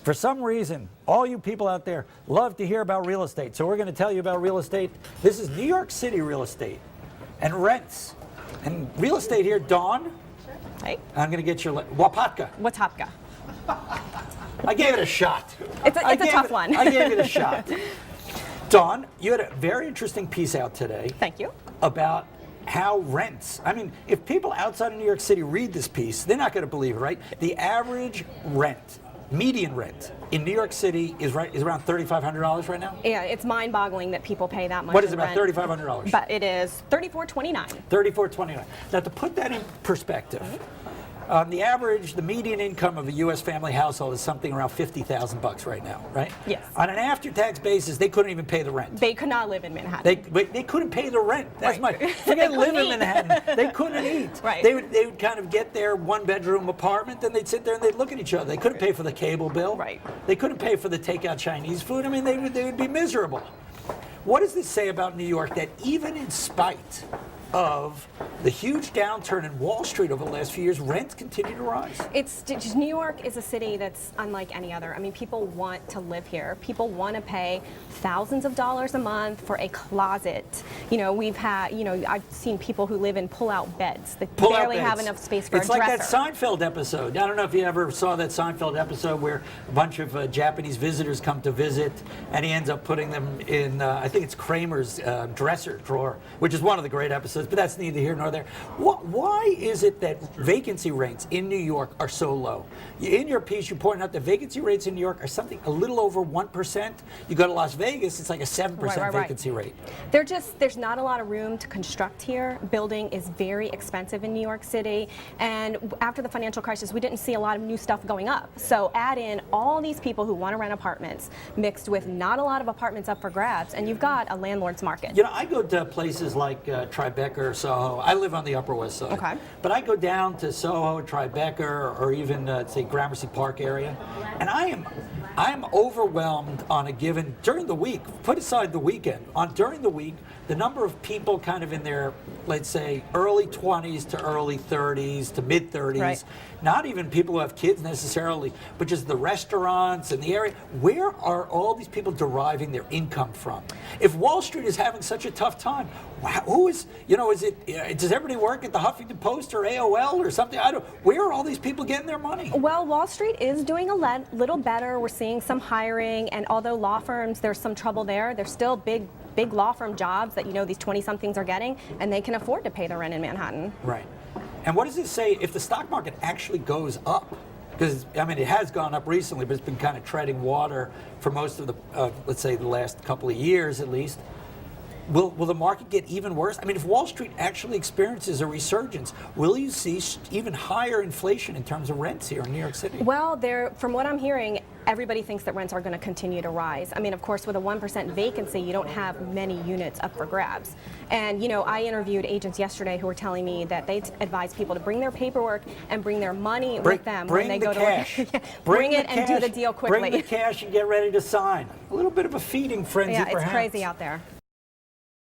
For some reason, all you people out there love to hear about real estate. So we're going to tell you about real estate. This is New York City real estate and rents. And real estate here, Dawn. Hey. I'm going to get your Wapatka. Watapka. I gave it a shot. It's a tough one. I gave it a shot. Dawn, you had a very interesting piece out today. Thank you. About how rents, I mean, if people outside of New York City read this piece, they're not going to believe it, right? The average rent, median rent in New York City is around $3,500 right now? Yeah, it's mind-boggling that people pay that much. What is it, about $3,500? But it is $3,429. $3,429. Now, to put that in perspective, the average, the median income of a U.S. family household is something around $50,000 right now, right? Yes. On an after-tax basis, they couldn't even pay the rent. They could not live in Manhattan. They couldn't pay the rent. That's Right. forget live in Manhattan. They couldn't eat. Right. They would kind of get their one-bedroom apartment, and they'd sit there and they'd look at each other. They couldn't pay for the cable bill. Right. They couldn't pay for the takeout Chinese food. I mean, they would be miserable. What does this say about New York, that even in spite of the huge downturn in Wall Street over the last few years, rents continue to rise? It's just, New York is a city that's unlike any other. I mean, people want to live here. People want to pay thousands of dollars a month for a closet. You know, I've seen people who live in pull-out beds that barely have enough space for a dresser. It's like that Seinfeld episode. I don't know if you ever saw that Seinfeld episode where a bunch of Japanese visitors come to visit, and he ends up putting them in, I think it's Kramer's dresser drawer, which is one of the great episodes. But that's neither here nor there. Why is it that vacancy rates in New York are so low? In your piece, you point out that vacancy rates in New York are something a little over 1%. You go to Las Vegas, it's like a 7% vacancy rate. There's not a lot of room to construct here. Building is very expensive in New York City. And after the financial crisis, we didn't see a lot of new stuff going up. So add in all these people who want to rent apartments mixed with not a lot of apartments up for grabs, and you've got a landlord's market. You know, I go to places like Tribeca or Soho. I live on the Upper West Side. Okay. But I go down to Soho, Tribeca, or even say Gramercy Park area, and I am overwhelmed on a given during the week. Put aside the weekend. During the week, the number of people kind of in their, let's say, early 20s to early 30s to mid 30s. Right. Not even people who have kids necessarily, but just the restaurants and the area. Where are all these people deriving their income from? If Wall Street is having such a tough time, who is, does everybody work at the Huffington Post or AOL or something? Where are all these people getting their money? Well, Wall Street is doing a little better. We're seeing some hiring, and although law firms, there's some trouble there, there's still big law firm jobs that these 20-somethings are getting, and they can afford to pay the rent in Manhattan. Right. And what does it say if the stock market actually goes up? Because, I mean, it has gone up recently, but it's been kind of treading water for most of the, let's say, the last couple of years at least. Will the market get even worse? I mean, if Wall Street actually experiences a resurgence, will you see even higher inflation in terms of rents here in New York City? Well, from what I'm hearing, everybody thinks that rents are going to continue to rise. I mean, of course, with a 1% vacancy, you don't have many units up for grabs. And, I interviewed agents yesterday who were telling me that they advise people to bring their paperwork and bring their money with them when they go to work. Bring it and do the deal quickly. Bring the cash and get ready to sign. A little bit of a feeding frenzy, yeah, perhaps. it's crazy out there.